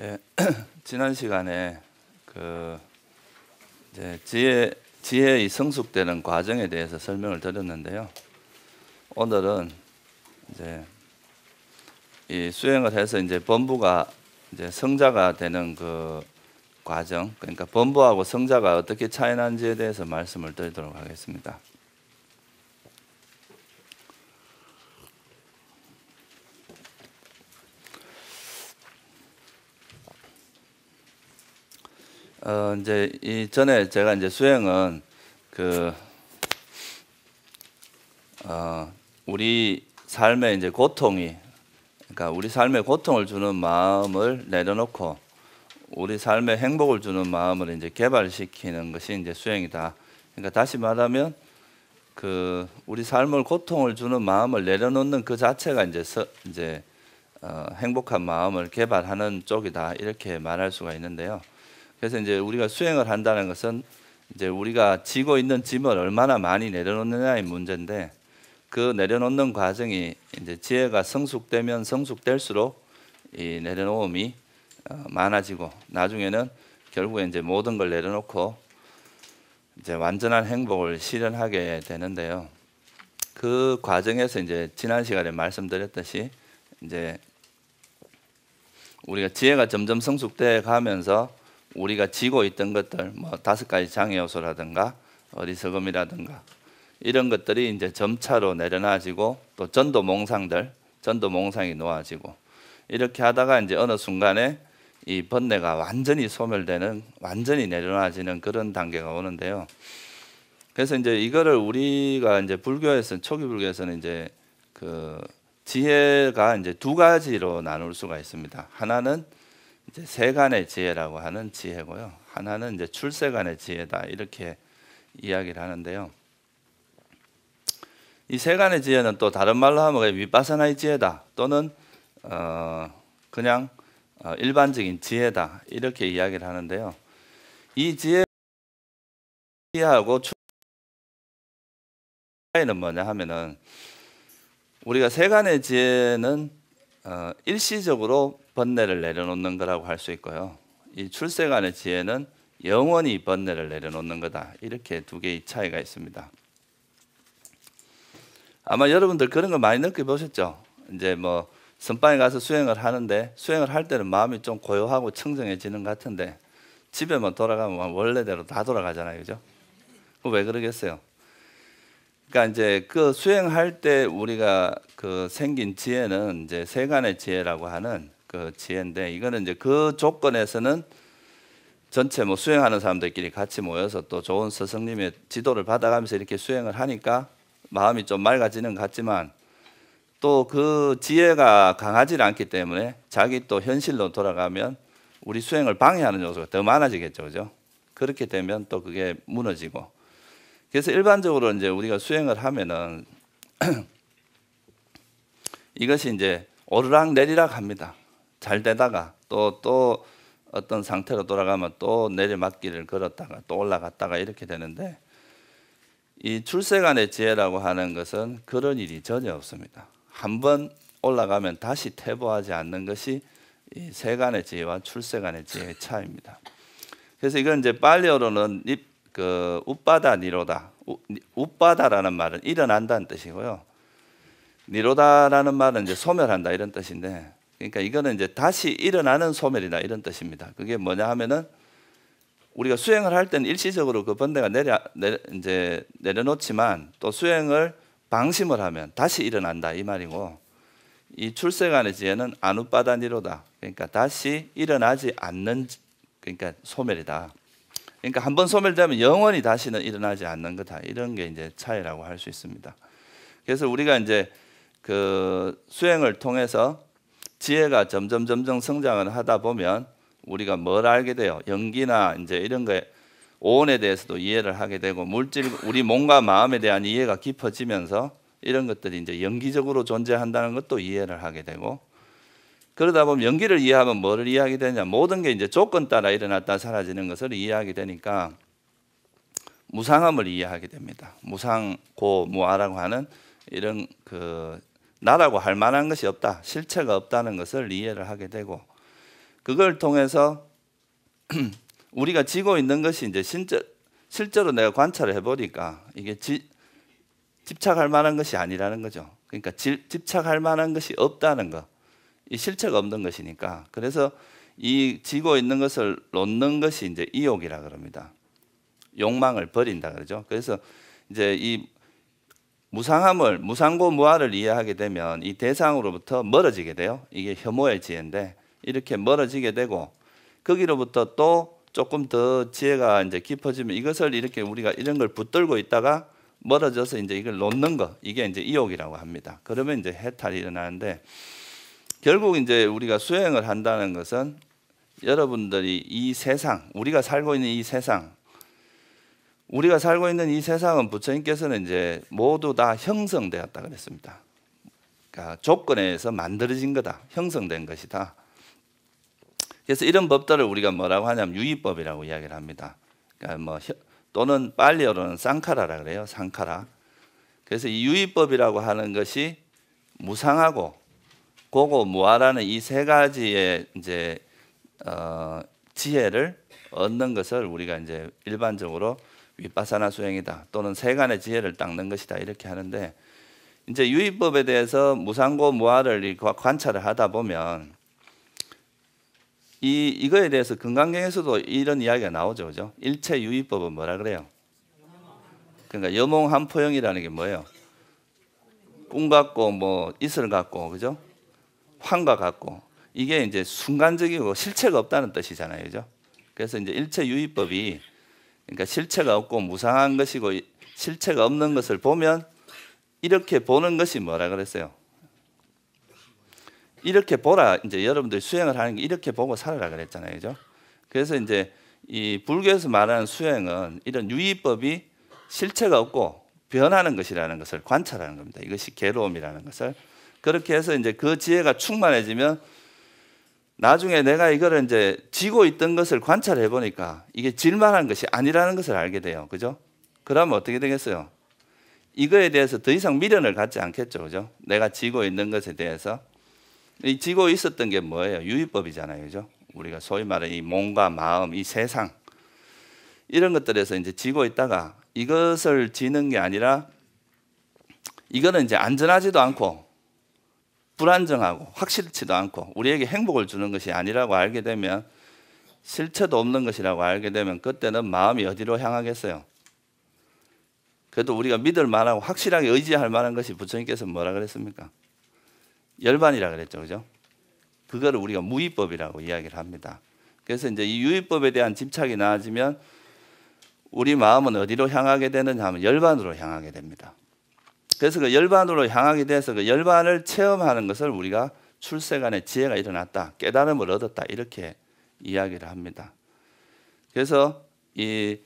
예, 지난 시간에 이제 지혜의 성숙되는 과정에 대해서 설명을 드렸는데요. 오늘은 이제 이 수행을 해서 이제 범부가 이제 성자가 되는 그 과정, 그러니까 범부하고 성자가 어떻게 차이 나는지에 대해서 말씀을 드리도록 하겠습니다. 이제 이전에 제가 이제 수행은 우리 삶의 이제 고통이, 그러니까 우리 삶에 고통을 주는 마음을 내려놓고 우리 삶에 행복을 주는 마음을 이제 개발시키는 것이 이제 수행이다. 그러니까 다시 말하면 우리 삶을 고통을 주는 마음을 내려놓는 그 자체가 이제 행복한 마음을 개발하는 쪽이다, 이렇게 말할 수가 있는데요. 그래서 이제 우리가 수행을 한다는 것은 이제 우리가 지고 있는 짐을 얼마나 많이 내려놓느냐의 문제인데, 그 내려놓는 과정이 이제 지혜가 성숙되면 성숙될수록 이 내려놓음이 많아지고, 나중에는 결국에 이제 모든 걸 내려놓고 이제 완전한 행복을 실현하게 되는데요. 그 과정에서 이제 지난 시간에 말씀드렸듯이 이제 우리가 지혜가 점점 성숙돼 가면서 우리가 지고 있던 것들, 뭐 5가지 장애 요소라든가 어리석음이라든가 이런 것들이 이제 점차로 내려놔지고, 또 전도 몽상이 놓아지고, 이렇게 하다가 이제 어느 순간에 이 번뇌가 완전히 소멸되는, 완전히 내려놔지는 그런 단계가 오는데요. 그래서 이제 이거를 우리가 이제 초기 불교에서는 이제 지혜가 이제 2가지로 나눌 수가 있습니다. 하나는 이제 세간의 지혜라고 하는 지혜고요. 하나는 이제 출세간의 지혜다, 이렇게 이야기를 하는데요. 이 세간의 지혜는 또 다른 말로 하면 위파사나의 지혜다, 또는 그냥 일반적인 지혜다, 이렇게 이야기를 하는데요. 이 지혜하고 차이는 뭐냐 하면은, 우리가 세간의 지혜는 일시적으로 번뇌를 내려놓는 거라고 할 수 있고요. 이 출세간의 지혜는 영원히 번뇌를 내려놓는 거다, 이렇게 2개의 차이가 있습니다. 아마 여러분들 그런 거 많이 느껴보셨죠? 이제 뭐 선방에 가서 수행을 하는데, 수행을 할 때는 마음이 좀 고요하고 청정해지는 것 같은데 집에만 돌아가면 원래대로 다 돌아가잖아요, 그죠? 왜 그러겠어요? 그러니까 이제 그 수행할 때 우리가 생긴 지혜는 이제 세간의 지혜라고 하는 그 지혜인데, 이거는 이제 그 조건에서는 전체 뭐 수행하는 사람들끼리 같이 모여서 또 좋은 스승님의 지도를 받아가면서 이렇게 수행을 하니까 마음이 좀 맑아지는 것 같지만, 또 그 지혜가 강하지 않기 때문에 자기 또 현실로 돌아가면 우리 수행을 방해하는 요소가 더 많아지겠죠, 그죠? 그렇게 되면 또 그게 무너지고. 그래서 일반적으로 이제 우리가 수행을 하면은 이것이 이제 오르락 내리락 합니다. 잘 되다가 또 어떤 상태로 돌아가면 또 내리막길을 걸었다가 또 올라갔다가 이렇게 되는데, 이 출세간의 지혜라고 하는 것은 그런 일이 전혀 없습니다. 한번 올라가면 다시 퇴보하지 않는 것이 이 세간의 지혜와 출세간의 지혜의 차이입니다. 그래서 이건 이제 팔리어로는 우빠다 니로다, 우빠다라는 말은 일어난다는 뜻이고요. 니로다라는 말은 이제 소멸한다, 이런 뜻인데, 그러니까 이거는 이제 다시 일어나는 소멸이다, 이런 뜻입니다. 그게 뭐냐 하면은, 우리가 수행을 할 때는 일시적으로 그 번뇌가 이제 내려놓지만, 또 수행을 방심을 하면 다시 일어난다, 이 말이고, 이 출세간의 지혜는 아누빠다 니로다, 그러니까 다시 일어나지 않는, 그러니까 소멸이다. 그러니까 한번 소멸되면 영원히 다시는 일어나지 않는 거다, 이런 게 이제 차이라고 할 수 있습니다. 그래서 우리가 이제 수행을 통해서 지혜가 점점 성장을 하다 보면 우리가 뭘 알게 돼요? 연기나 이제 이런 거에 오온에 대해서도 이해를 하게 되고, 우리 몸과 마음에 대한 이해가 깊어지면서 이런 것들이 이제 연기적으로 존재한다는 것도 이해를 하게 되고, 그러다 보면 연기를 이해하면 뭐를 이해하게 되냐? 모든 게 이제 조건 따라 일어났다 사라지는 것을 이해하게 되니까 무상함을 이해하게 됩니다. 무상고무아라고 하는 이런 나라고 할 만한 것이 없다, 실체가 없다는 것을 이해를 하게 되고, 그걸 통해서 우리가 지고 있는 것이 이제 실제로 내가 관찰을 해보니까 이게 집착할 만한 것이 아니라는 거죠. 그러니까 집착할 만한 것이 없다는 거, 이 실체가 없는 것이니까. 그래서 이 지고 있는 것을 놓는 것이 이제 이욕이라 그럽니다. 욕망을 버린다 그러죠. 그래서 이제 이 무상고무아를 이해하게 되면 이 대상으로부터 멀어지게 돼요. 이게 혐오의 지혜인데 이렇게 멀어지게 되고 거기로부터 또 조금 더 지혜가 이제 깊어지면 이것을 이렇게 우리가 이런 걸 붙들고 있다가 멀어져서 이제 이걸 놓는 거, 이게 이제 이욕이라고 합니다. 그러면 이제 해탈이 일어나는데, 결국 이제 우리가 수행을 한다는 것은 여러분들이 이 세상, 우리가 살고 있는 이 세상은 부처님께서는 이제 모두 다 형성되었다 그랬습니다. 그러니까 조건에 의해서 만들어진 거다, 형성된 것이다. 그래서 이런 법들을 우리가 뭐라고 하냐면 유의법이라고 이야기를 합니다. 그러니까 또는 빨리어로는 쌍카라라 그래요. 쌍카라. 그래서 이 유의법이라고 하는 것이 무상하고 고고무아라는 이 세 가지의 이제 지혜를 얻는 것을 우리가 이제 일반적으로 위파사나 수행이다, 또는 세간의 지혜를 닦는 것이다, 이렇게 하는데, 이제 유의법에 대해서 무상고무아를 관찰을 하다 보면 이거에 대해서 금강경에서도 이런 이야기가 나오죠, 그죠? 일체 유의법은 뭐라 그래요? 그러니까 여몽한포영이라는 게 뭐예요? 꿈 같고 이슬 같고, 그죠? 환과 같고, 이게 이제 순간적이고 실체가 없다는 뜻이잖아요, 그죠? 그래서 이제 일체 유의법이, 그러니까 실체가 없고 무상한 것이고 실체가 없는 것을 보면 이렇게 보는 것이 뭐라 그랬어요? 이렇게 보라. 이제 여러분들 수행을 하는 게 이렇게 보고 살아라 그랬잖아요, 그죠? 그래서 이제 이 불교에서 말하는 수행은 이런 유의법이 실체가 없고 변하는 것이라는 것을 관찰하는 겁니다. 이것이 괴로움이라는 것을. 그렇게 해서 이제 그 지혜가 충만해지면 나중에 내가 이거를 이제 지고 있던 것을 관찰해 보니까 이게 질만한 것이 아니라는 것을 알게 돼요, 그죠? 그러면 어떻게 되겠어요? 이거에 대해서 더 이상 미련을 갖지 않겠죠, 그죠? 내가 지고 있는 것에 대해서. 이 지고 있었던 게 뭐예요? 유의법이잖아요, 그죠? 우리가 소위 말하는 이 몸과 마음, 이 세상, 이런 것들에서 이제 지고 있다가 이것을 지는 게 아니라 이거는 이제 안전하지도 않고 불안정하고 확실치도 않고 우리에게 행복을 주는 것이 아니라고 알게 되면, 실체도 없는 것이라고 알게 되면 그때는 마음이 어디로 향하겠어요? 그래도 우리가 믿을 만하고 확실하게 의지할 만한 것이 부처님께서 뭐라 그랬습니까? 열반이라 그랬죠, 그죠? 그거를 우리가 무의법이라고 이야기를 합니다. 그래서 이제 이 유의법에 대한 집착이 나아지면 우리 마음은 어디로 향하게 되느냐 하면 열반으로 향하게 됩니다. 그래서 그 열반으로 향하게 돼서 그 열반을 체험하는 것을 우리가 출세간의 지혜가 일어났다, 깨달음을 얻었다, 이렇게 이야기를 합니다. 그래서 이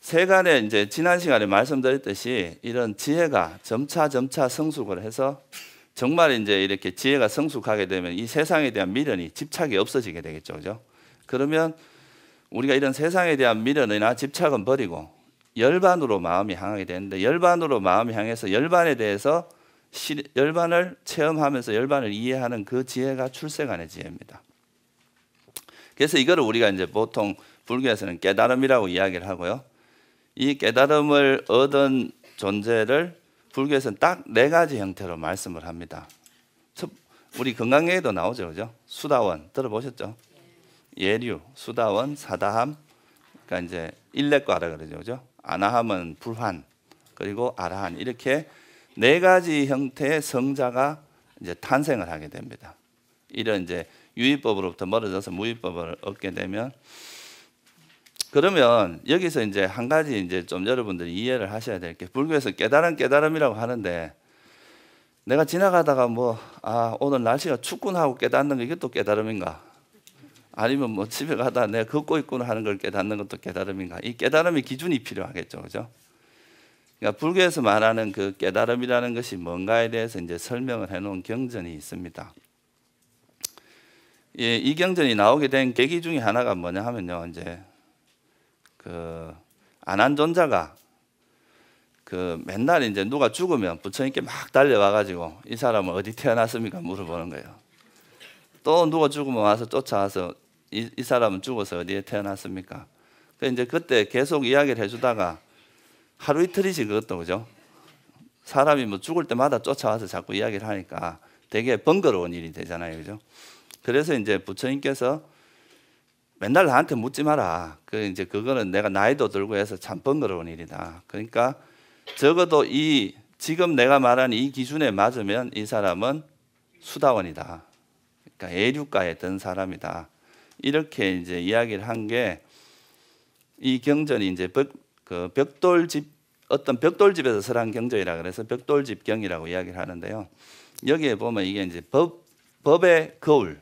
세간에 이제 지난 시간에 말씀드렸듯이 이런 지혜가 점차 성숙을 해서 정말 이제 이렇게 지혜가 성숙하게 되면 이 세상에 대한 미련이, 집착이 없어지게 되겠죠, 그죠? 그러면 우리가 이런 세상에 대한 미련이나 집착은 버리고 열반으로 마음이 향하게 되는데, 열반으로 마음이 향해서 열반에 대해서 열반을 체험하면서 열반을 이해하는 그 지혜가 출세간의 지혜입니다. 그래서 이거를 우리가 이제 보통 불교에서는 깨달음이라고 이야기를 하고요. 이 깨달음을 얻은 존재를 불교에서는 딱 4가지 형태로 말씀을 합니다. 우리 건강경에도 나오죠, 그죠? 수다원 들어보셨죠? 예류, 수다원, 사다함, 그러니까 이제 일렉과라 그러죠, 그죠? 아나함은 불환, 그리고 아라한, 이렇게 4가지 형태의 성자가 이제 탄생을 하게 됩니다. 이런 이제 유의법으로부터 멀어져서 무의법을 얻게 되면, 그러면 여기서 이제 한 가지 이제 좀 여러분들이 이해를 하셔야 될 게, 불교에서 깨달음이라고 하는데, 내가 지나가다가 오늘 날씨가 춥구나 하고 깨닫는 거, 이것도 깨달음인가? 아니면 집에 가다 내가 걷고 있구나 하는 걸 깨닫는 것도 깨달음인가? 이 깨달음의 기준이 필요하겠죠, 그죠? 그러니까 불교에서 말하는 그 깨달음이라는 것이 뭔가에 대해서 이제 설명을 해놓은 경전이 있습니다. 이 경전이 나오게 된 계기 중에 하나가 뭐냐 하면요, 이제 그 안한존자가 맨날 이제 누가 죽으면 부처님께 막 달려와가지고 이 사람은 어디 태어났습니까? 물어보는 거예요. 또 누가 죽으면 와서 쫓아와서 이 사람은 죽어서 어디에 태어났습니까? 이제 그때 계속 이야기를 해주다가 하루 이틀이지 그것도, 그죠? 사람이 뭐 죽을 때마다 쫓아와서 자꾸 이야기를 하니까 되게 번거로운 일이 되잖아요, 그죠? 그래서 이제 부처님께서 맨날 나한테 묻지 마라. 이제 그거는 내가 나이도 들고 해서 참 번거로운 일이다. 그러니까 적어도 지금 내가 말한 이 기준에 맞으면 이 사람은 수다원이다. 그러니까 애류가에 든 사람이다. 이렇게 이제 이야기를 한 게 이 경전이 이제 벽돌집, 어떤 벽돌집에서 설한 경전이라 그래서 벽돌집경이라고 이야기를 하는데요. 여기에 보면 이게 이제 법의 거울.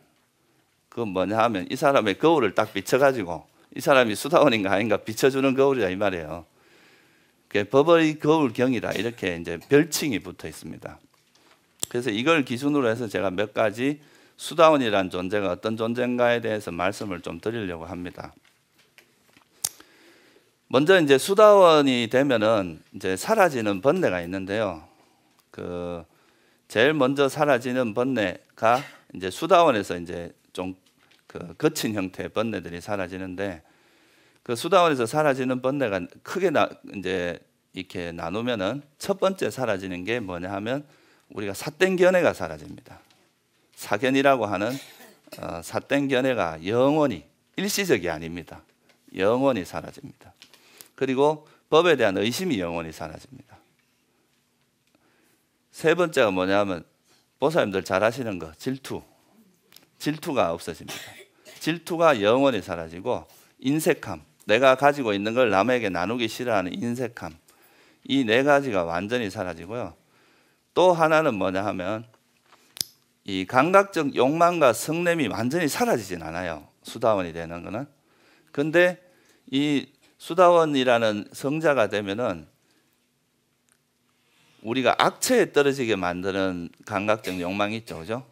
그 뭐냐 하면 이 사람의 거울을 딱 비춰가지고 이 사람이 수다원인가 아닌가 비춰주는 거울이다 이 말이에요. 법의 거울경이다 이렇게 이제 별칭이 붙어 있습니다. 그래서 이걸 기준으로 해서 제가 몇 가지 수다원이라는 존재가 어떤 존재인가에 대해서 말씀을 좀 드리려고 합니다. 먼저 이제 수다원이 되면은 이제 사라지는 번뇌가 있는데요. 제일 먼저 사라지는 번뇌가 이제 수다원에서 이제 좀 거친 형태의 번뇌들이 사라지는데, 그 수다원에서 사라지는 번뇌가 크게 이제 이렇게 나누면은 첫 번째 사라지는 게 뭐냐 하면 우리가 삿땡견해가 사라집니다. 사견이라고 하는 삿땡견해가 영원히, 일시적이 아닙니다. 영원히 사라집니다. 그리고 법에 대한 의심이 영원히 사라집니다. 세 번째가 뭐냐 하면 보살님들 잘 아시는 거, 질투가 없어집니다. 질투가 영원히 사라지고 인색함, 내가 가지고 있는 걸 남에게 나누기 싫어하는 인색함, 이 네 가지가 완전히 사라지고요. 또 하나는 뭐냐 하면 이 감각적 욕망과 성냄이 완전히 사라지진 않아요. 수다원이 되는 거는. 근데 이 수다원이라는 성자가 되면은 우리가 악체에 떨어지게 만드는 감각적 욕망이 있죠, 그죠?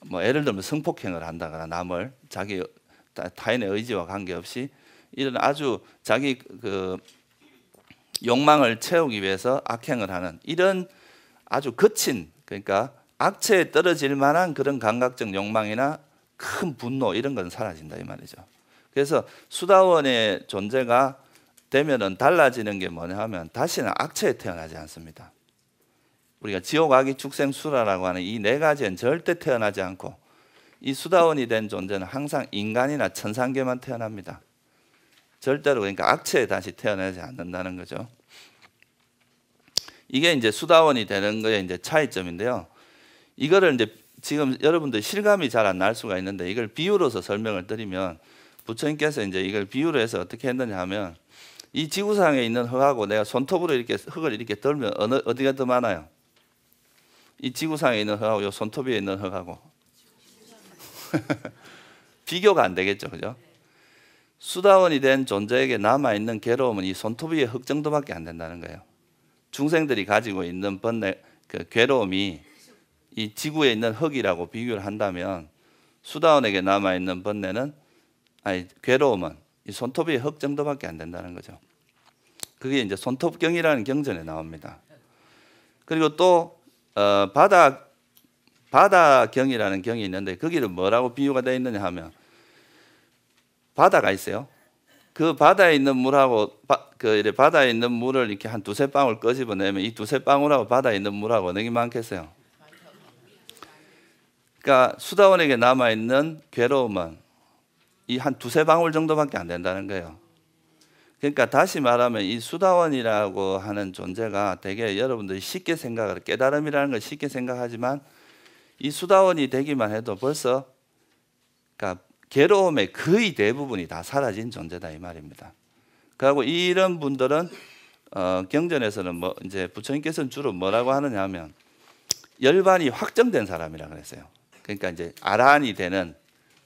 뭐 예를 들면 성폭행을 한다거나 남을 자기 타인의 의지와 관계없이 이런 아주 자기 욕망을 채우기 위해서 악행을 하는 이런 아주 거친, 그러니까 악체에 떨어질 만한 그런 감각적 욕망이나 큰 분노 이런 건 사라진다 이 말이죠. 그래서 수다원의 존재가 되면은 달라지는 게 뭐냐 하면 다시는 악체에 태어나지 않습니다. 우리가 지옥, 악이, 축생, 수라라고 하는 이 네 가지는 절대 태어나지 않고 이 수다원이 된 존재는 항상 인간이나 천상계만 태어납니다. 절대로 그러니까 악체에 다시 태어나지 않는다는 거죠. 이게 이제 수다원이 되는 거의 이제 차이점인데요. 이거를 이제 지금 여러분들 실감이 잘 안 날 수가 있는데 이걸 비유로서 설명을 드리면 부처님께서 이제 이걸 비유로 해서 어떻게 했느냐 하면 이 지구상에 있는 흙하고 내가 손톱으로 이렇게 흙을 이렇게 들면 어디가 더 많아요? 이 지구상에 있는 흙하고 이 손톱 위에 있는 흙하고 비교가 안 되겠죠, 그죠? 수다원이 된 존재에게 남아있는 괴로움은 이 손톱 위에 흙 정도밖에 안 된다는 거예요. 중생들이 가지고 있는 괴로움이 이 지구에 있는 흙이라고 비교를 한다면 수다원에게 남아있는 괴로움은 이 손톱 위에 흙 정도밖에 안 된다는 거죠. 그게 이제 손톱경이라는 경전에 나옵니다. 그리고 또 바다경이라는 경이 있는데 거기는 뭐라고 비유가 되어 있느냐 하면 바다가 있어요. 그 바다에 있는 물하고 바다에 있는 물을 이렇게 한 두세 방울 끄집어내면 이 두세 방울하고 바다에 있는 물하고 어느 게 많겠어요? 그러니까 수다원에게 남아있는 괴로움은 이 한 두세 방울 정도밖에 안 된다는 거예요. 그러니까 다시 말하면 이 수다원이라고 하는 존재가 되게 여러분들이 쉽게 생각을, 깨달음이라는 걸 쉽게 생각하지만 이 수다원이 되기만 해도 벌써 그러니까 괴로움의 거의 대부분이 다 사라진 존재다 이 말입니다. 그리고 이런 분들은 경전에서는 뭐 이제 부처님께서는 주로 뭐라고 하느냐 하면 열반이 확정된 사람이라 그랬어요. 그러니까 이제 아라한이 되는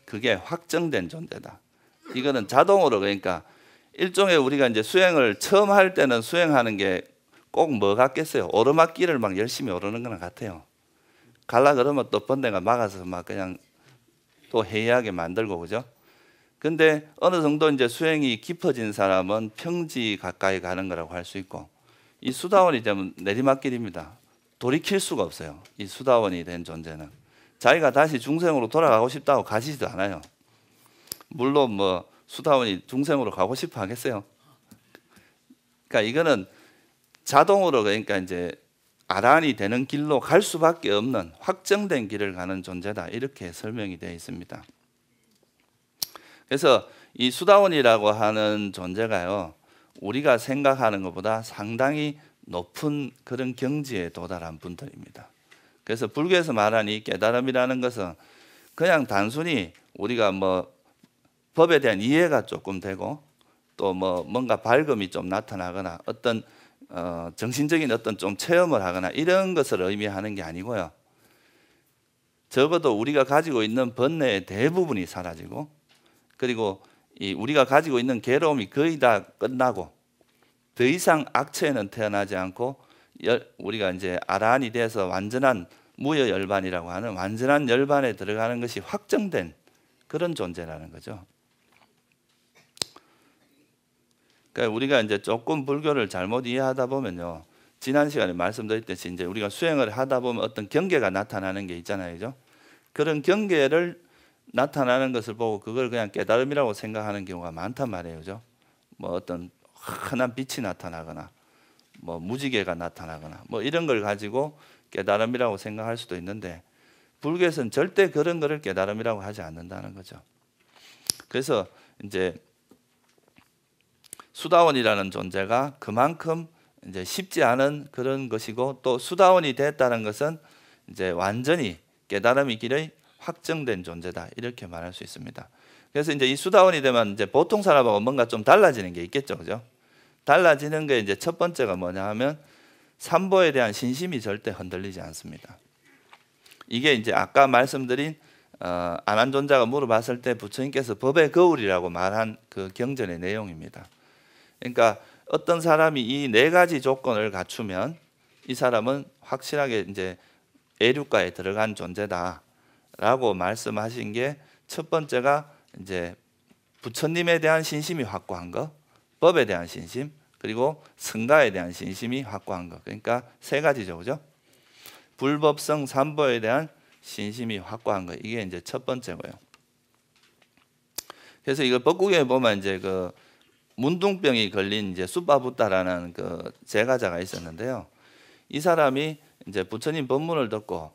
그게 확정된 존재다. 이거는 자동으로 그러니까 일종의 우리가 이제 수행을 처음 할 때는 수행하는 게 꼭 뭐 같겠어요? 오르막길을 막 열심히 오르는 거랑 같아요. 갈라 그러면 또 번뇌가 막아서 막 그냥 또 해이하게 만들고 그죠? 근데 어느 정도 이제 수행이 깊어진 사람은 평지 가까이 가는 거라고 할 수 있고 이 수다원이 되면 내리막길입니다. 돌이킬 수가 없어요. 이 수다원이 된 존재는 자기가 다시 중생으로 돌아가고 싶다고 가지지도 않아요. 물론 뭐 수다원이 중생으로 가고 싶어 하겠어요. 그러니까 이거는 자동으로 그러니까 이제 아란이 되는 길로 갈 수밖에 없는 확정된 길을 가는 존재다 이렇게 설명이 되어 있습니다. 그래서 이 수다원이라고 하는 존재가요 우리가 생각하는 것보다 상당히 높은 그런 경지에 도달한 분들입니다. 그래서 불교에서 말하는 이 깨달음이라는 것은 그냥 단순히 우리가 뭐 법에 대한 이해가 조금 되고 또 뭐 뭔가 밝음이 좀 나타나거나 어떤 정신적인 어떤 좀 체험을 하거나 이런 것을 의미하는 게 아니고요. 적어도 우리가 가지고 있는 번뇌의 대부분이 사라지고 그리고 우리가 가지고 있는 괴로움이 거의 다 끝나고 더 이상 악체에는 태어나지 않고 우리가 이제 아라한이 돼서 완전한 무여열반이라고 하는 완전한 열반에 들어가는 것이 확정된 그런 존재라는 거죠. 그러니까 우리가 이제 조금 불교를 잘못 이해하다 보면요. 지난 시간에 말씀드렸듯이 이제 우리가 수행을 하다 보면 어떤 경계가 나타나는 게 있잖아요. 그죠? 그런 경계를 나타나는 것을 보고 그걸 그냥 깨달음이라고 생각하는 경우가 많단 말이에요. 그죠? 뭐 어떤 환한 빛이 나타나거나 뭐 무지개가 나타나거나 뭐 이런 걸 가지고 깨달음이라고 생각할 수도 있는데 불교에서는 절대 그런 거를 깨달음이라고 하지 않는다는 거죠. 그래서 이제 수다원이라는 존재가 그만큼 이제 쉽지 않은 그런 것이고 또 수다원이 됐다는 것은 이제 완전히 깨달음의 길의 확정된 존재다 이렇게 말할 수 있습니다. 그래서 이제 이 수다원이 되면 이제 보통 사람하고 뭔가 좀 달라지는 게 있겠죠, 그죠? 달라지는 게 이제 첫 번째가 뭐냐 하면 삼보에 대한 신심이 절대 흔들리지 않습니다. 이게 이제 아까 말씀드린 안한존자가 물어봤을 때 부처님께서 법의 거울이라고 말한 그 경전의 내용입니다. 그러니까 어떤 사람이 이 네 가지 조건을 갖추면 이 사람은 확실하게 이제 애류가에 들어간 존재다라고 말씀하신 게 첫 번째가 이제 부처님에 대한 신심이 확고한 것, 법에 대한 신심, 그리고 성가에 대한 신심이 확고한 것. 그러니까 세 가지죠, 그죠? 불법성 삼보에 대한 신심이 확고한 것. 이게 이제 첫 번째고요. 그래서 이거 법국에 보면 이제 그 문둥병이 걸린 이제 수바부타라는 그 제가자가 있었는데요. 이 사람이 이제 부처님 법문을 듣고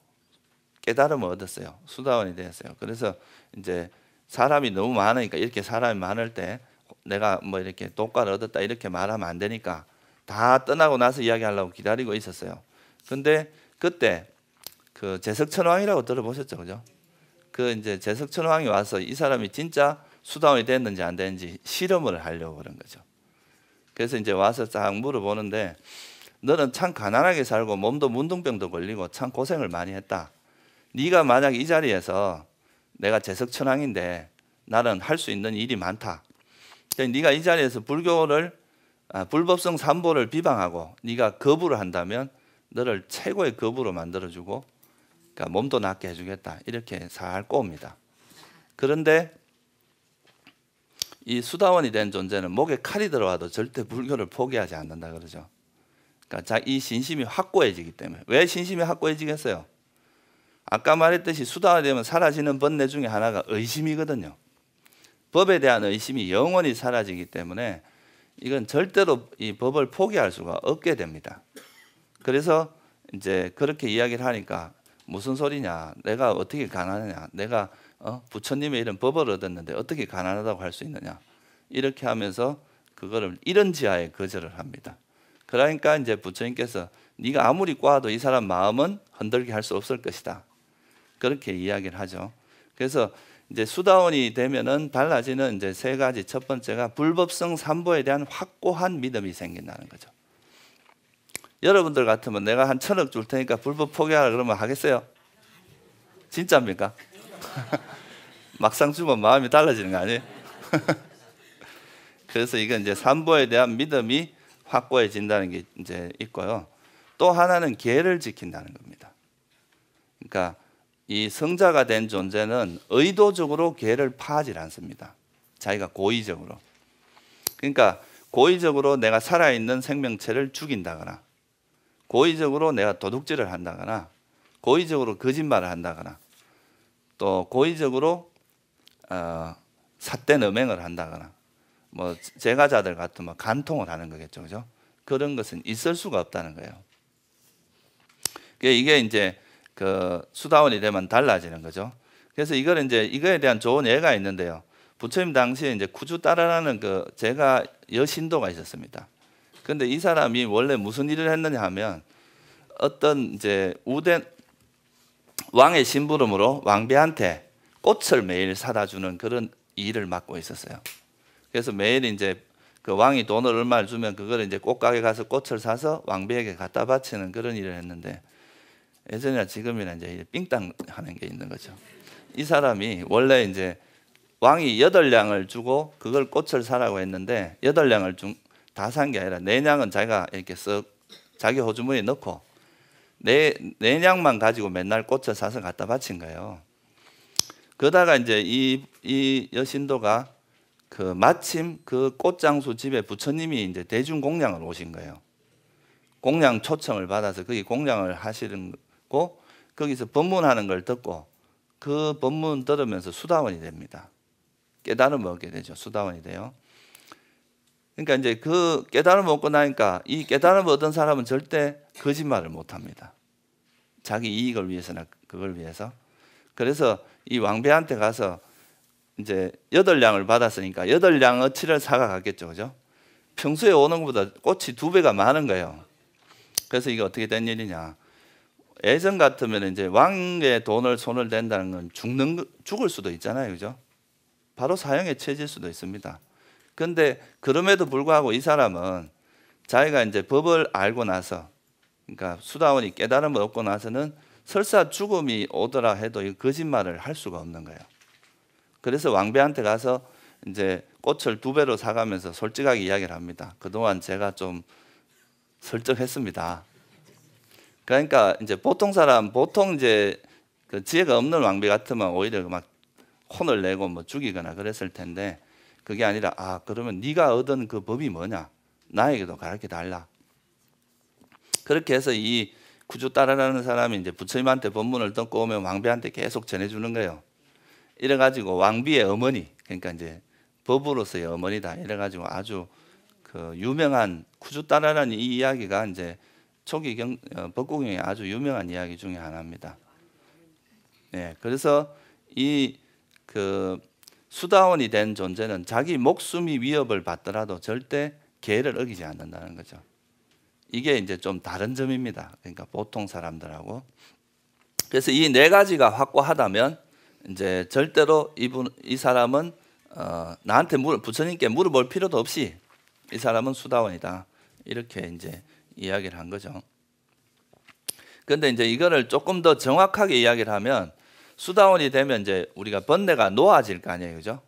깨달음을 얻었어요. 수다원이 되었어요. 그래서 이제 사람이 너무 많으니까 이렇게 사람이 많을 때 내가 뭐 이렇게 독과를 얻었다 이렇게 말하면 안 되니까 다 떠나고 나서 이야기하려고 기다리고 있었어요. 근데 그때 그 제석천왕이라고 들어보셨죠, 그죠? 그 이제 제석천왕이 와서 이 사람이 진짜 수다원이 됐는지 안 됐는지 실험을 하려고 그런 거죠. 그래서 이제 와서 딱 물어보는데 너는 참 가난하게 살고 몸도 문둥병도 걸리고 참 고생을 많이 했다. 네가 만약 이 자리에서 내가 제석천왕인데 나는 할 수 있는 일이 많다. 네가 이 자리에서 불법성 삼보를 비방하고 네가 거부를 한다면 너를 최고의 거부로 만들어주고 그러니까 몸도 낫게 해주겠다. 이렇게 살 꼬웁니다. 그런데 이 수다원이 된 존재는 목에 칼이 들어와도 절대 불교를 포기하지 않는다 그러죠. 그러니까 이 신심이 확고해지기 때문에. 왜 신심이 확고해지겠어요? 아까 말했듯이 수다원이 되면 사라지는 번뇌 중에 하나가 의심이거든요. 법에 대한 의심이 영원히 사라지기 때문에 이건 절대로 이 법을 포기할 수가 없게 됩니다. 그래서 이제 그렇게 이야기를 하니까 무슨 소리냐? 내가 어떻게 가난하냐? 내가 부처님의 이런 법을 얻었는데 어떻게 가난하다고 할 수 있느냐? 이렇게 하면서 그거를 이런 지하에 거절을 합니다. 그러니까 이제 부처님께서 네가 아무리 꽈도 이 사람 마음은 흔들게 할 수 없을 것이다. 그렇게 이야기를 하죠. 그래서 이제 수다원이 되면은 달라지는 이제 세 가지. 첫 번째가 불법성 삼보에 대한 확고한 믿음이 생긴다는 거죠. 여러분들 같으면 내가 한 1,000억 줄 테니까 불법 포기하라 그러면 하겠어요? 진짜입니까? 막상 주면 마음이 달라지는 거 아니에요? 그래서 이건 이제 삼보에 대한 믿음이 확고해진다는 게 이제 있고요. 또 하나는 계를 지킨다는 겁니다. 그러니까 이 성자가 된 존재는 의도적으로 계를 파하지 않습니다. 자기가 고의적으로. 그러니까 고의적으로 내가 살아있는 생명체를 죽인다거나 고의적으로 내가 도둑질을 한다거나 고의적으로 거짓말을 한다거나 또 고의적으로 삿된 음행을 한다거나 뭐 제가자들 같으면 간통을 하는 거겠죠, 그죠? 그런 것은 있을 수가 없다는 거예요. 이게 이제 그 수다원이 되면 달라지는 거죠. 그래서 이거는 이제 이거에 대한 좋은 예가 있는데요. 부처님 당시에 이제 구주따라라는 그 제가 여신도가 있었습니다. 근데 이 사람이 원래 무슨 일을 했느냐 하면 어떤 이제 우대 왕의 심부름으로 왕비한테 꽃을 매일 사다 주는 그런 일을 맡고 있었어요. 그래서 매일 이제 그 왕이 돈을 얼마를 주면 그걸 이제 꽃가게 가서 꽃을 사서 왕비에게 갖다 바치는 그런 일을 했는데, 예전이나 지금이나 이제 삥땅 하는 게 있는 거죠. 이 사람이 원래 이제 왕이 8냥을 주고 그걸 꽃을 사라고 했는데 8냥을 다 산 게 아니라 4냥은 자기가 이렇게 쓱 자기 호주머니에 넣고 4냥만 가지고 맨날 꽃을 사서 갖다 바친 거예요. 그러다가 이제 이 여신도가 그 마침 그 꽃장수 집에 부처님이 이제 대중 공양을 오신 거예요. 공양 초청을 받아서 거기 공양을 하시는 거, 거기서 법문하는 걸 듣고 그 법문 들으면서 수다원이 됩니다. 깨달음을 얻게 되죠. 수다원이 돼요. 그러니까 이제 그 깨달음을 얻고 나니까 이 깨달음을 얻은 사람은 절대 거짓말을 못 합니다. 자기 이익을 위해서나 그걸 위해서. 그래서 이 왕비한테 가서 이제 8냥을 받았으니까 8냥 어치를 사가 갔겠죠, 그죠? 평소에 오는 것보다 꽃이 2배가 많은 거예요. 그래서 이게 어떻게 된 일이냐? 예전 같으면 이제 왕의 돈을 손을 댄다는 건 죽을 수도 있잖아요, 그죠? 바로 사형에 처해질 수도 있습니다. 근데 그럼에도 불구하고 이 사람은 자기가 이제 법을 알고 나서, 그러니까 수다원이 깨달음을 얻고 나서는 설사 죽음이 오더라 해도 이 거짓말을 할 수가 없는 거예요. 그래서 왕비한테 가서 이제 꽃을 2배로 사가면서 솔직하게 이야기를 합니다. 그동안 제가 좀 설득했습니다. 그러니까 이제 보통 이제 그 지혜가 없는 왕비 같으면 오히려 막 혼을 내고 뭐 죽이거나 그랬을 텐데, 그게 아니라 그러면 네가 얻은 그 법이 뭐냐? 나에게도 가르쳐 달라. 그렇게 해서 이 구주따라라는 사람이 이제 부처님한테 법문을 듣고 오면 왕비한테 계속 전해주는 거예요. 이래가지고 왕비의 어머니, 그러니까 이제 법으로서의 어머니다. 이래가지고 아주 그 유명한 구주따라라는 이 이야기가 이제 초기 법국경에 아주 유명한 이야기 중에 하나입니다. 네, 그래서 이 그 수다원이 된 존재는 자기 목숨이 위협을 받더라도 절대 계를 어기지 않는다는 거죠. 이게 이제 좀 다른 점입니다. 그러니까 보통 사람들하고. 그래서 이 4가지가 확고하다면 이제 절대로 이 사람은 나한테 부처님께 물어볼 필요도 없이 이 사람은 수다원이다. 이렇게 이제 이야기를 한 거죠. 그런데 이제 이거를 조금 더 정확하게 이야기를 하면 수다원이 되면 이제 우리가 번뇌가 놓아질 거 아니에요, 그죠?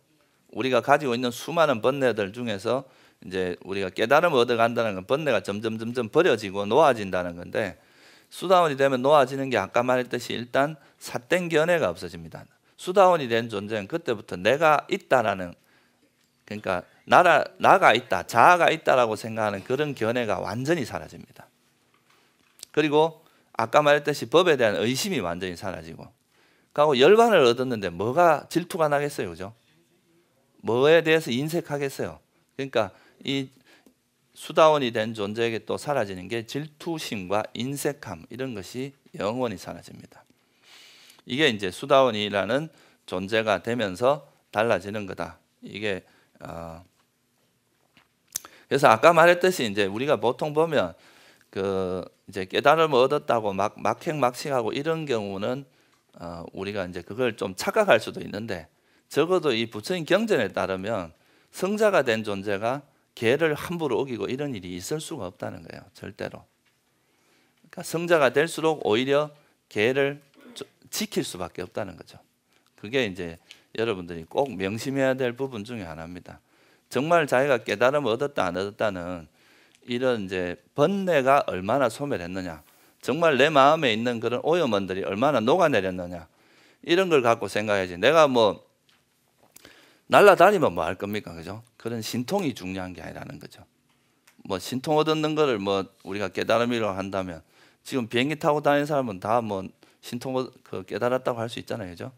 우리가 가지고 있는 수많은 번뇌들 중에서 이제 우리가 깨달음을 얻어간다는 건 번뇌가 점점 버려지고 놓아진다는 건데, 수다원이 되면 놓아지는 게 아까 말했듯이 일단 삿된 견해가 없어집니다. 수다원이 된 존재는 그때부터 내가 있다라는, 그러니까 나가 있다, 자아가 있다라고 생각하는 그런 견해가 완전히 사라집니다. 그리고 아까 말했듯이 법에 대한 의심이 완전히 사라지고, 그리고 열반을 얻었는데 뭐가 질투가 나겠어요, 그죠? 뭐에 대해서 인색하겠어요? 그러니까 이 수다원이 된 존재에게 또 사라지는 게 질투심과 인색함, 이런 것이 영원히 사라집니다. 이게 이제 수다원이라는 존재가 되면서 달라지는 거다. 이게 그래서 아까 말했듯이 이제 우리가 보통 보면 그 이제 깨달음을 얻었다고 막행막식하고 이런 경우는 우리가 이제 그걸 좀 착각할 수도 있는데, 적어도 이 부처님 경전에 따르면 성자가 된 존재가 계를 함부로 어기고 이런 일이 있을 수가 없다는 거예요, 절대로. 그러니까 성자가 될수록 오히려 계를 지킬 수밖에 없다는 거죠. 그게 이제 여러분들이 꼭 명심해야 될 부분 중에 하나입니다. 정말 자기가 깨달음을 얻었다 안 얻었다는 이런 이제 번뇌가 얼마나 소멸했느냐, 정말 내 마음에 있는 그런 오염원들이 얼마나 녹아내렸느냐, 이런 걸 갖고 생각해야지. 내가 뭐 날라다니면 뭐 할 겁니까, 그죠? 그런 신통이 중요한 게 아니라는 거죠. 뭐 신통 얻는 거를 뭐 우리가 깨달음이라고 한다면 지금 비행기 타고 다니는 사람은 다 뭐 신통 깨달았다고 할 수 있잖아요, 그죠?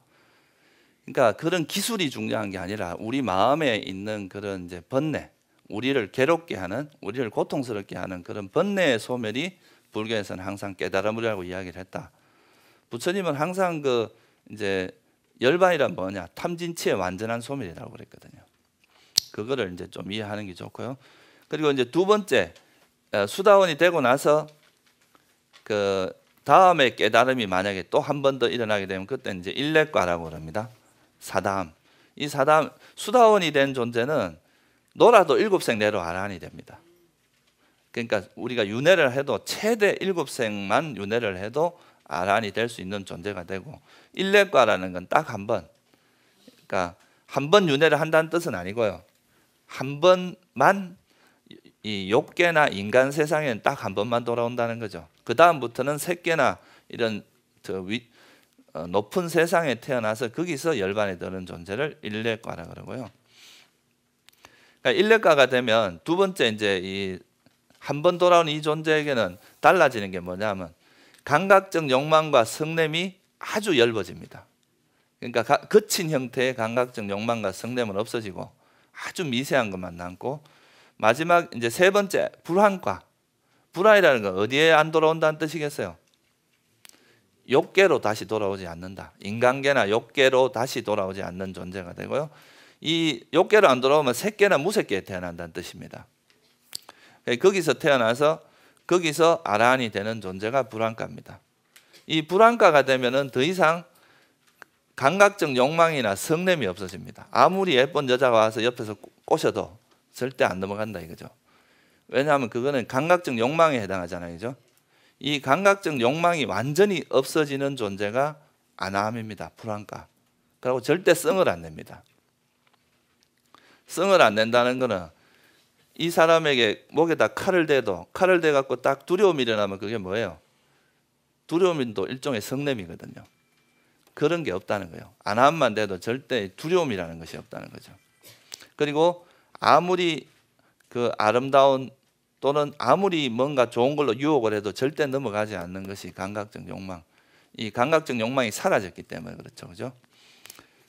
그러니까 그런 기술이 중요한 게 아니라 우리 마음에 있는 그런 이제 번뇌, 우리를 괴롭게 하는, 우리를 고통스럽게 하는 그런 번뇌의 소멸이 불교에서는 항상 깨달음이라고 이야기를 했다. 부처님은 항상 그 이제 열반이란 뭐냐, 탐진치의 완전한 소멸이라고 그랬거든요. 그거를 이제 좀 이해하는 게 좋고요. 그리고 이제 두 번째, 수다원이 되고 나서 그 다음에 깨달음이 만약에 또 한 번 더 일어나게 되면 그때 이제 일례과라고 그럽니다. 사다함. 이 사다함, 수다원이 된 존재는 놀아도 7생 내로 아라한이 됩니다. 그러니까 우리가 윤회를 해도 최대 7생만 윤회를 해도 아라한이 될 수 있는 존재가 되고, 일례과라는 건 딱 한 번, 그러니까 한 번 윤회를 한다는 뜻은 아니고요. 한 번만, 이 욕계나 인간 세상에는 딱 한 번만 돌아온다는 거죠. 그 다음부터는 색계나 이런 높은 세상에 태어나서 거기서 열반에 드는 존재를 일례과라 그러고요. 그러니까 일례과가 되면 두 번째 이제 이 한 번 돌아온 이 존재에게는 달라지는 게 뭐냐면 감각적 욕망과 성냄이 아주 엷어집니다. 그러니까 거친 형태의 감각적 욕망과 성냄은 없어지고 아주 미세한 것만 남고, 마지막 이제 세 번째 불환과. 불환이라는 건 어디에 안 돌아온다는 뜻이겠어요? 욕계로 다시 돌아오지 않는다. 인간계나 욕계로 다시 돌아오지 않는 존재가 되고요. 이 욕계로 안 돌아오면 색계나 무색계에 태어난다는 뜻입니다. 거기서 태어나서 거기서 아라한이 되는 존재가 불환과입니다. 이 불환과가 되면은 더 이상 감각적 욕망이나 성냄이 없어집니다. 아무리 예쁜 여자가 와서 옆에서 꼬셔도 절대 안 넘어간다 이거죠. 왜냐하면 그거는 감각적 욕망에 해당하잖아요, 그죠? 이 감각적 욕망이 완전히 없어지는 존재가 아나함입니다. 불환과. 그리고 절대 성을 안 냅니다. 성을 안 낸다는 거는 이 사람에게 목에다 칼을 대도, 칼을 대갖고 딱 두려움이 일어나면 그게 뭐예요? 두려움도 일종의 성냄이거든요. 그런 게 없다는 거예요. 아나함만 돼도 절대 두려움이라는 것이 없다는 거죠. 그리고 아무리 그 아름다운 또는 아무리 뭔가 좋은 걸로 유혹을 해도 절대 넘어가지 않는 것이 감각적 욕망. 이 감각적 욕망이 사라졌기 때문에 그렇죠, 그죠?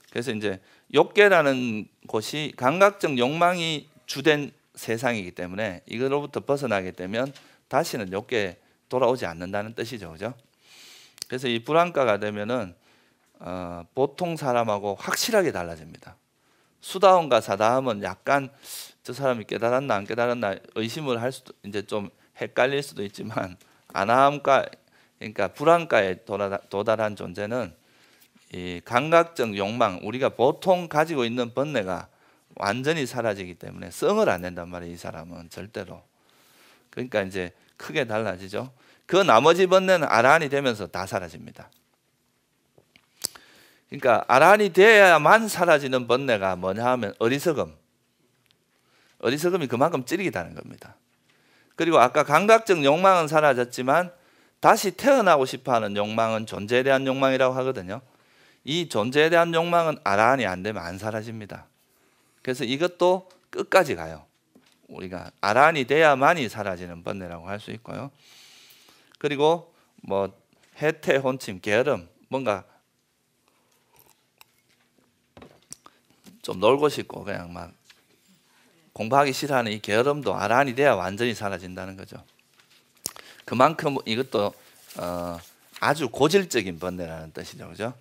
그래서 이제 욕계라는 곳이 감각적 욕망이 주된 세상이기 때문에 이거로부터 벗어나게 되면 다시는 욕계에 돌아오지 않는다는 뜻이죠, 그죠? 그래서 이 불환과가 되면은 보통 사람하고 확실하게 달라집니다. 수다원과 사다함은 약간 저 사람이 깨달았나 안 깨달았나 의심을 할 수도, 이제 좀 헷갈릴 수도 있지만, 아나함과, 그러니까 불환과에 도달한 존재는 이 감각적 욕망, 우리가 보통 가지고 있는 번뇌가 완전히 사라지기 때문에 성을 안 낸단 말이에요, 이 사람은 절대로. 그러니까 이제 크게 달라지죠. 그 나머지 번뇌는 아라한이 되면서 다 사라집니다. 그러니까 아라한이 돼야만 사라지는 번뇌가 뭐냐 하면 어리석음. 어리석음이 그만큼 찌르기다는 겁니다. 그리고 아까 감각적 욕망은 사라졌지만 다시 태어나고 싶어하는 욕망은 존재에 대한 욕망이라고 하거든요. 이 존재에 대한 욕망은 아라한이 안 되면 안 사라집니다. 그래서 이것도 끝까지 가요. 우리가 아라한이 돼야만이 사라지는 번뇌라고 할 수 있고요. 그리고 뭐 해태, 혼침, 게으름, 뭔가 좀 놀고 싶고 그냥 막 공부하기 싫어하는 이 게으름도 아라한이 돼야 완전히 사라진다는 거죠. 그만큼 이것도 아주 고질적인 번뇌라는 뜻이죠, 그죠?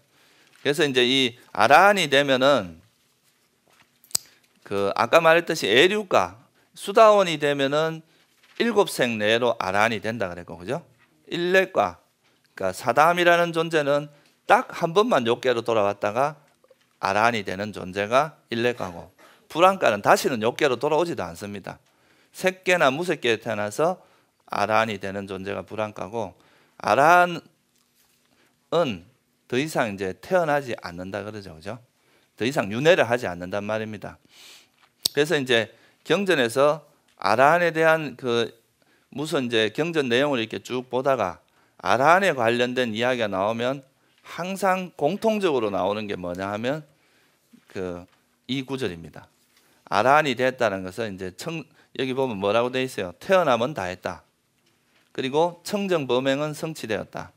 그래서 이제 이 아라한이 되면은 그 아까 말했듯이 애류가 수다원이 되면은 7생 내로 아라한이 된다 그랬고, 그죠? 일례과, 그러니까 사다함이라는 존재는 딱 한 번만 욕계로 돌아왔다가 아라한이 되는 존재가 일례과고, 불환과는 다시는 욕계로 돌아오지도 않습니다. 색계나 무색계에 태어나서 아라한이 되는 존재가 불환과고, 아라한은 더 이상 이제 태어나지 않는다 그러죠, 그죠? 더 이상 윤회를 하지 않는단 말입니다. 그래서 이제 경전에서 아라한에 대한 그 무슨 이제 경전 내용을 이렇게 쭉 보다가 아라한에 관련된 이야기가 나오면 항상 공통적으로 나오는 게 뭐냐 하면 그 이 구절입니다. 아라한이 됐다는 것은 이제 여기 보면 뭐라고 돼 있어요? 태어남은 다 했다. 그리고 청정 범행은 성취되었다.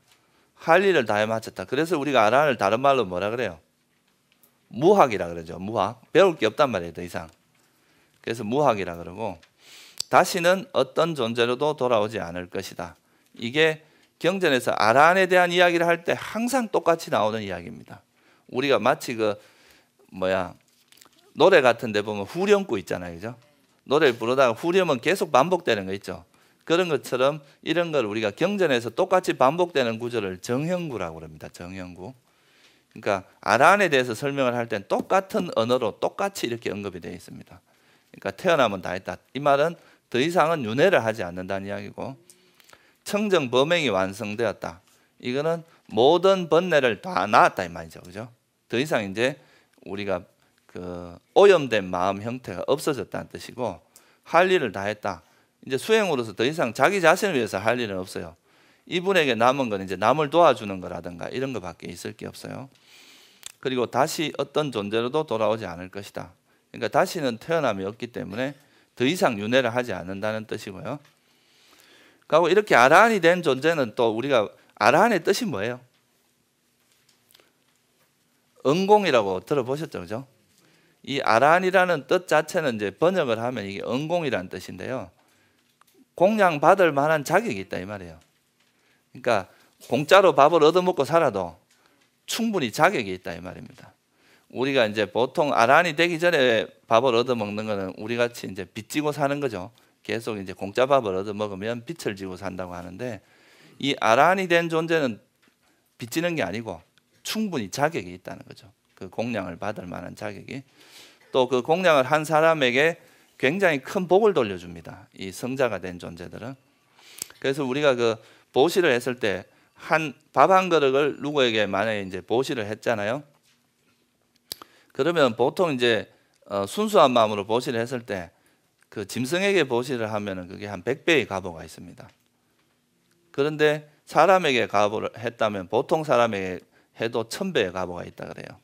할 일을 다 해마쳤다. 그래서 우리가 아라한을 다른 말로 뭐라 그래요? 무학이라 그러죠. 무학. 배울 게 없단 말이에요, 더 이상. 그래서 무학이라 그러고 다시는 어떤 존재로도 돌아오지 않을 것이다. 이게 경전에서 아란에 대한 이야기를 할 때 항상 똑같이 나오는 이야기입니다. 우리가 마치 노래 같은 데 보면 후렴구 있잖아요. 그죠? 노래를 부르다가 후렴은 계속 반복되는 거 있죠. 그런 것처럼 이런 걸 우리가 경전에서 똑같이 반복되는 구절을 정형구라고 합니다. 정형구. 그러니까 아란에 대해서 설명을 할 땐 똑같은 언어로 똑같이 이렇게 언급이 되어 있습니다. 그러니까 태어나면 다 했다. 이 말은 더 이상은 윤회를 하지 않는다는 이야기고, 청정 범행이 완성되었다. 이거는 모든 번뇌를 다 나았다 이 말이죠. 그죠? 더 이상 이제 우리가 그 오염된 마음 형태가 없어졌다는 뜻이고, 할 일을 다 했다. 이제 수행으로서 더 이상 자기 자신을 위해서 할 일은 없어요. 이분에게 남은 건 이제 남을 도와주는 거라든가 이런 거밖에 있을 게 없어요. 그리고 다시 어떤 존재로도 돌아오지 않을 것이다. 그러니까 다시는 태어남이 없기 때문에 더 이상 윤회를 하지 않는다는 뜻이고요. 그리고 이렇게 아라한이 된 존재는 또 우리가 아라한의 뜻이 뭐예요? 응공이라고 들어보셨죠, 그죠? 이 아라한이라는 뜻 자체는 이제 번역을 하면 이게 응공이라는 뜻인데요. 공양 받을 만한 자격이 있다 이 말이에요. 그러니까 공짜로 밥을 얻어먹고 살아도 충분히 자격이 있다 이 말입니다. 우리가 이제 보통 아란이 되기 전에 밥을 얻어먹는 거는 우리 같이 이제 빚지고 사는 거죠. 계속 이제 공짜 밥을 얻어먹으면 빚을 지고 산다고 하는데, 이 아란이 된 존재는 빚지는 게 아니고 충분히 자격이 있다는 거죠. 그 공양을 받을 만한 자격이. 또 그 공양을 한 사람에게 굉장히 큰 복을 돌려줍니다. 이 성자가 된 존재들은. 그래서 우리가 그 보시를 했을 때 밥 한 그릇을 누구에게 만약에 이제 보시를 했잖아요. 그러면 보통 이제 순수한 마음으로 보시를 했을 때 그 짐승에게 보시를 하면은 그게 한 100배의 가보가 있습니다. 그런데 사람에게 가보를 했다면 보통 사람에게 해도 1000배의 가보가 있다 그래요.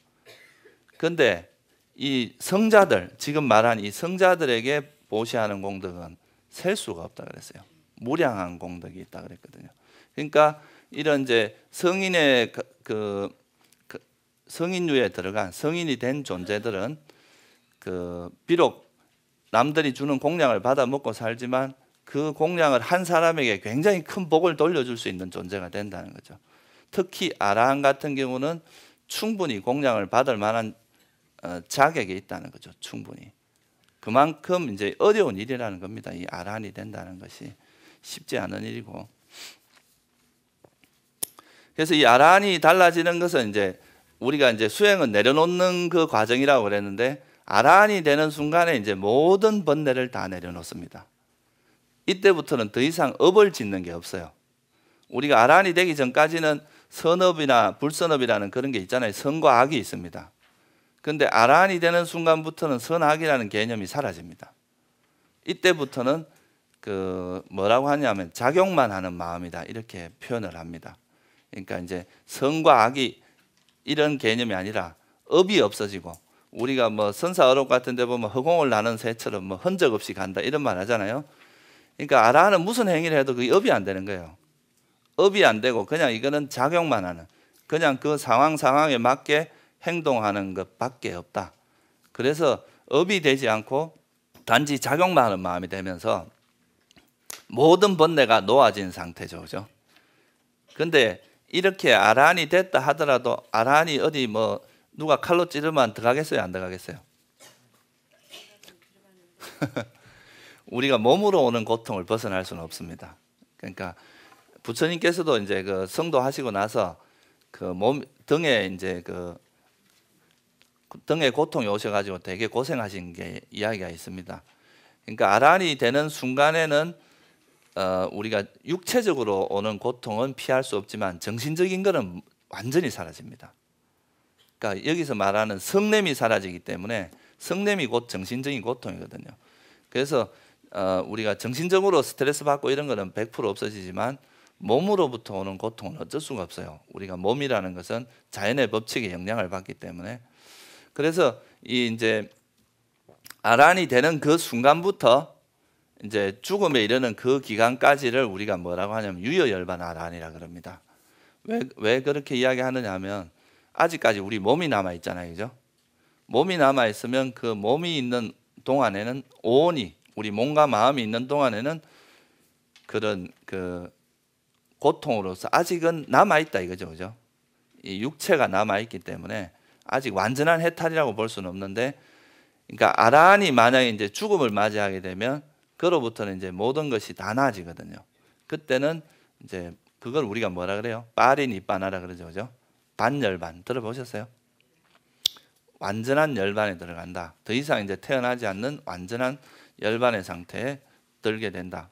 그런데 이 성자들, 지금 말한 이 성자들에게 보시하는 공덕은 셀 수가 없다 그랬어요. 무량한 공덕이 있다 그랬거든요. 그러니까 이런 이제 성인의 성인류에 들어간 성인이 된 존재들은 비록 남들이 주는 공양을 받아 먹고 살지만 그 공양을 한 사람에게 굉장히 큰 복을 돌려줄 수 있는 존재가 된다는 거죠. 특히 아라한 같은 경우는 충분히 공양을 받을 만한 자격이 있다는 거죠. 충분히. 그만큼 이제 어려운 일이라는 겁니다. 이 아라한이 된다는 것이 쉽지 않은 일이고. 그래서 이 아라한이 달라지는 것은 이제 우리가 이제 수행은 내려놓는 그 과정이라고 그랬는데, 아라한이 되는 순간에 이제 모든 번뇌를 다 내려놓습니다. 이때부터는 더 이상 업을 짓는 게 없어요. 우리가 아라한이 되기 전까지는 선업이나 불선업이라는 그런 게 있잖아요. 선과 악이 있습니다. 그런데 아라한이 되는 순간부터는 선악이라는 개념이 사라집니다. 이때부터는 뭐라고 하냐면 작용만 하는 마음이다 이렇게 표현을 합니다. 그러니까 이제 선과 악이 이런 개념이 아니라 업이 없어지고, 우리가 뭐 선사어록 같은 데 보면 허공을 나는 새처럼 뭐 흔적 없이 간다 이런 말 하잖아요. 그러니까 아라한은 무슨 행위를 해도 그게 업이 안 되는 거예요. 업이 안 되고 그냥 이거는 작용만 하는, 그냥 그 상황에 맞게 행동하는 것밖에 없다. 그래서 업이 되지 않고 단지 작용만 하는 마음이 되면서 모든 번뇌가 놓아진 상태죠. 그죠? 근데 이렇게 아라한이 됐다 하더라도 아라한이 어디 뭐 누가 칼로 찌르면 들어가겠어요? 안 들어가겠어요? 우리가 몸으로 오는 고통을 벗어날 수는 없습니다. 그러니까 부처님께서도 이제 그 성도하시고 나서 그 몸 등에 이제 그 등에 고통이 오셔가지고 되게 고생하신 게 이야기가 있습니다. 그러니까 아라한이 되는 순간에는 우리가 육체적으로 오는 고통은 피할 수 없지만 정신적인 거는 완전히 사라집니다. 그러니까 여기서 말하는 성냄이 사라지기 때문에 성냄이 곧 정신적인 고통이거든요. 그래서 우리가 정신적으로 스트레스 받고 이런 거는 100% 없어지지만 몸으로부터 오는 고통은 어쩔 수가 없어요. 우리가 몸이라는 것은 자연의 법칙에 영향을 받기 때문에. 그래서 이 이제 아란이 되는 그 순간부터 이제 죽음에 이르는 그 기간까지를 우리가 뭐라고 하냐면 유여열반 아란이라 그럽니다. 왜 그렇게 이야기하느냐 하면 아직까지 우리 몸이 남아 있잖아요. 그죠? 몸이 남아 있으면 그 몸이 있는 동안에는 온이 우리 몸과 마음이 있는 동안에는 그런 그 고통으로서 아직은 남아 있다 이거죠, 그죠? 이 육체가 남아 있기 때문에 아직 완전한 해탈이라고 볼 수는 없는데, 그러니까 아란이 만약에 이제 죽음을 맞이하게 되면 그로부터는 이제 모든 것이 다 나아지거든요. 그때는 이제 그걸 우리가 뭐라 그래요? 빠리니빠나라 그러죠, 그죠? 반열반 들어보셨어요? 완전한 열반에 들어간다. 더 이상 이제 태어나지 않는 완전한 열반의 상태에 들게 된다.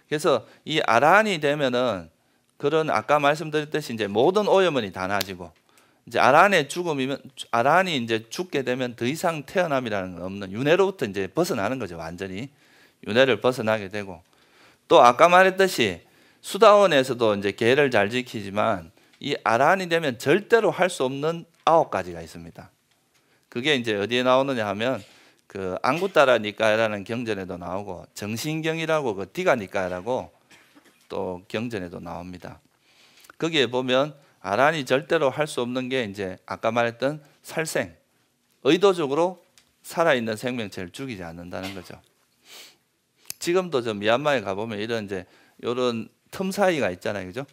그래서 이 아란이 되면은 그런 아까 말씀드렸듯이 이제 모든 오염원이 다 나아지고, 이제 아란의 죽음이면 아란이 이제 죽게 되면 더 이상 태어남이라는 건 없는 윤회로부터 이제 벗어나는 거죠. 완전히 윤회를 벗어나게 되고, 또 아까 말했듯이 수다원에서도 이제 계를 잘 지키지만 이 아란이 되면 절대로 할 수 없는 9가지가 있습니다. 그게 이제 어디에 나오느냐 하면 그 앙구따라 니까야라는 경전에도 나오고, 정신경이라고 그 디가 니까야라고 또 경전에도 나옵니다. 거기에 보면 아란이 절대로 할 수 없는 게 이제 아까 말했던 살생, 의도적으로 살아있는 생명체를 죽이지 않는다는 거죠. 지금도 저 미얀마에 가보면 이런 이제 이런 틈 사이가 있잖아요, 그죠?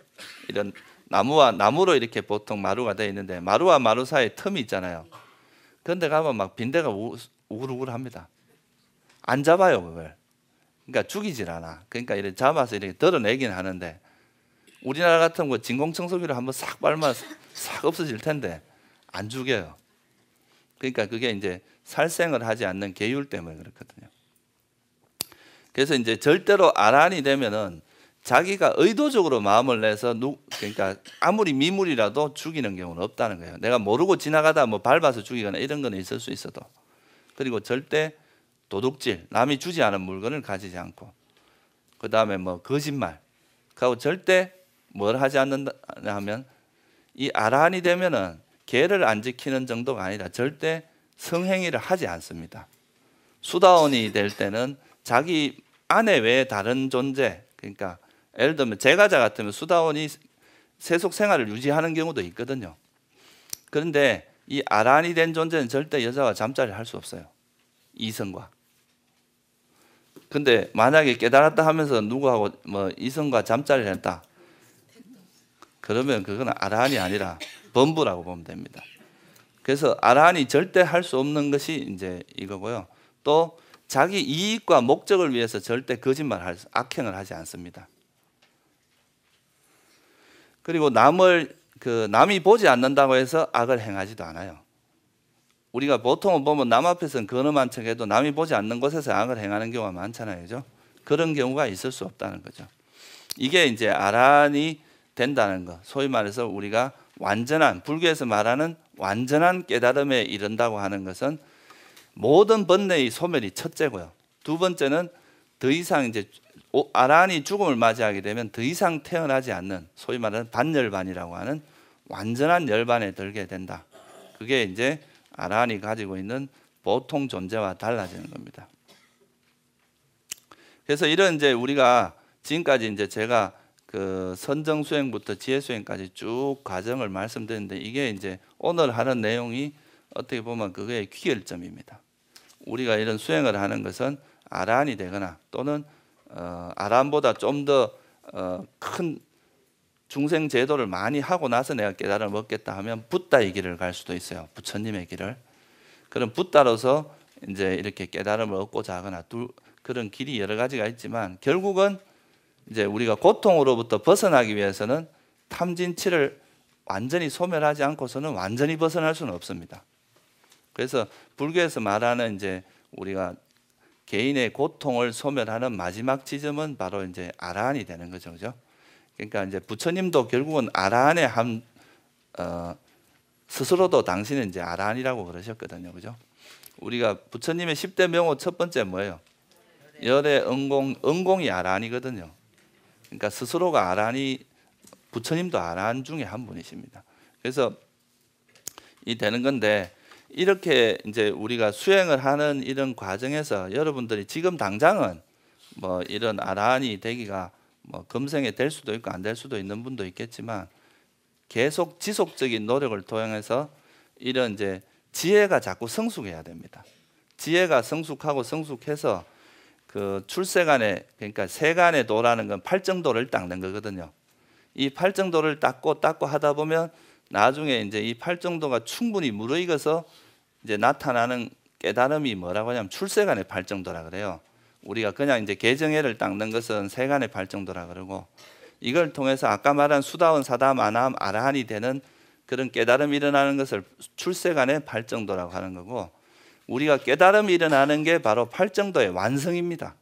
이런 나무와 나무로 이렇게 보통 마루가 되어 있는데 마루와 마루 사이에 틈이 있잖아요. 그런데 가면 막 빈대가 우글우글합니다. 안 잡아요, 그걸. 그러니까 죽이질 않아. 그러니까 이렇게 잡아서 이렇게 덜어내긴 하는데, 우리나라 같은 거 진공청소기로 한번 싹 빨면 싹 없어질 텐데 안 죽여요. 그러니까 그게 이제 살생을 하지 않는 계율 때문에 그렇거든요. 그래서 이제 절대로 아란이 되면은 자기가 의도적으로 마음을 내서 그러니까 아무리 미물이라도 죽이는 경우는 없다는 거예요. 내가 모르고 지나가다 뭐 밟아서 죽이거나 이런 거는 있을 수 있어도. 그리고 절대 도둑질, 남이 주지 않은 물건을 가지지 않고, 그 다음에 뭐 거짓말, 그리고 절대 뭘 하지 않는다 하면 이 아란이 되면은 계를 안 지키는 정도가 아니라 절대 성행위를 하지 않습니다. 수다원이 될 때는 자기 아내 외에 다른 존재, 그러니까 예를 들면 제가자 같으면 수다원이 세속 생활을 유지하는 경우도 있거든요. 그런데 이 아란이 된 존재는 절대 여자와 잠자리를 할 수 없어요. 이성과. 근데 만약에 깨달았다 하면서 누구하고 뭐 이성과 잠자리를 했다, 그러면 그건 아란이 아니라 범부라고 보면 됩니다. 그래서 아란이 절대 할 수 없는 것이 이제 이거고요. 또 자기 이익과 목적을 위해서 절대 거짓말, 악행을 하지 않습니다. 그리고 남이 보지 않는다고 해서 악을 행하지도 않아요. 우리가 보통은 보면 남 앞에서는 근엄한 척해도 남이 보지 않는 곳에서 악을 행하는 경우가 많잖아요, 그죠? 그런 경우가 있을 수 없다는 거죠. 이게 이제 아란이 된다는 것, 소위 말해서 우리가 완전한, 불교에서 말하는 완전한 깨달음에 이른다고 하는 것은 모든 번뇌의 소멸이 첫째고요. 두 번째는 더 이상 이제 아란이 죽음을 맞이하게 되면 더 이상 태어나지 않는, 소위 말하는 반열반이라고 하는 완전한 열반에 들게 된다. 그게 이제 아란이 가지고 있는 보통 존재와 달라지는 겁니다. 그래서 이런 이제 우리가 지금까지 이제 제가 그 선정 수행부터 지혜 수행까지 쭉 과정을 말씀드렸는데, 이게 이제 오늘 하는 내용이 어떻게 보면 그거의 귀결점입니다. 우리가 이런 수행을 하는 것은 아란이 되거나 또는 아란보다 좀 더 큰 중생 제도를 많이 하고 나서 내가 깨달음을 얻겠다 하면 붓다의 길을 갈 수도 있어요. 부처님의 길을. 그럼 붓다로서 이제 이렇게 깨달음을 얻고자 하거나 그런 길이 여러 가지가 있지만, 결국은 이제 우리가 고통으로부터 벗어나기 위해서는 탐진치를 완전히 소멸하지 않고서는 완전히 벗어날 수는 없습니다. 그래서 불교에서 말하는 이제 우리가 개인의 고통을 소멸하는 마지막 지점은 바로 이제 아라한이 되는 거죠, 그죠? 그러니까 이제 부처님도 결국은 아라한의 스스로도 당신은 이제 아라한이라고 그러셨거든요, 그죠? 우리가 부처님의 10대 명호 첫 번째 뭐예요? 열의 응공이 아라한이거든요. 그러니까 스스로가 아라한이, 부처님도 아라한 중에 한 분이십니다. 그래서 이 되는 건데, 이렇게 이제 우리가 수행을 하는 이런 과정에서 여러분들이 지금 당장은 뭐 이런 아라한이 되기가 뭐 금생에 될 수도 있고 안 될 수도 있는 분도 있겠지만, 계속 지속적인 노력을 통해서 이런 이제 지혜가 자꾸 성숙해야 됩니다. 지혜가 성숙하고 성숙해서 그 출세간에, 그러니까 세간의 도라는 건 팔정도를 닦는 거거든요. 이 팔정도를 닦고 하다 보면 나중에 이제 이 팔정도가 충분히 무르익어서 이제 나타나는 깨달음이 뭐라고 하냐면 출세간의 팔정도라 그래요. 우리가 그냥 이제 개정해를 닦는 것은 세간의 팔정도라 그러고, 이걸 통해서 아까 말한 수다원 사다음 아나함 아라한이 되는 그런 깨달음이 일어나는 것을 출세간의 팔정도라고 하는 거고, 우리가 깨달음이 일어나는 게 바로 팔정도의 완성입니다.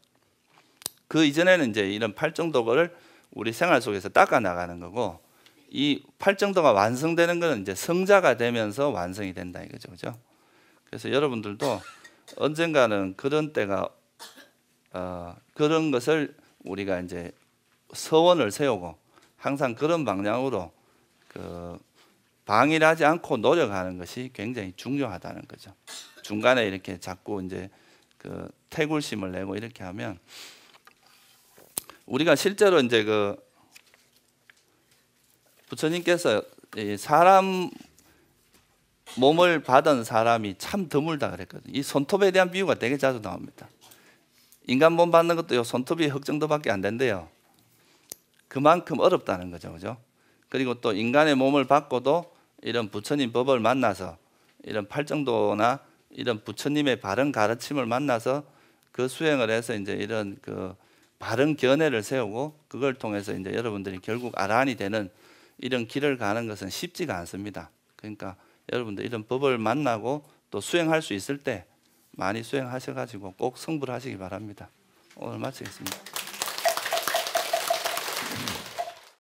그 이전에는 이제 이런 팔정도를 우리 생활 속에서 닦아 나가는 거고, 이 팔정도가 완성되는 것은 이제 성자가 되면서 완성이 된다 이거죠, 그죠? 그래서 여러분들도 언젠가는 그런 때가 그런 것을 우리가 이제 서원을 세우고 항상 그런 방향으로 그 방일하지 않고 노력하는 것이 굉장히 중요하다는 거죠. 중간에 이렇게 자꾸 이제 그 태굴심을 내고 이렇게 하면, 우리가 실제로 이제 그 부처님께서 이 사람 몸을 받은 사람이 참 드물다 그랬거든요. 이 손톱에 대한 비유가 되게 자주 나옵니다. 인간 몸 받는 것도 요 손톱이 흙 정도밖에 안 된대요. 그만큼 어렵다는 거죠, 그죠? 그리고 또 인간의 몸을 받고도 이런 부처님 법을 만나서 이런 팔정도나 이런 부처님의 바른 가르침을 만나서 그 수행을 해서 이제 이런 그 바른 견해를 세우고 그걸 통해서 이제 여러분들이 결국 아라한이 되는 이런 길을 가는 것은 쉽지가 않습니다. 그러니까 여러분들 이런 법을 만나고 또 수행할 수 있을 때 많이 수행하셔가지고 꼭 성불하시기 바랍니다. 오늘 마치겠습니다.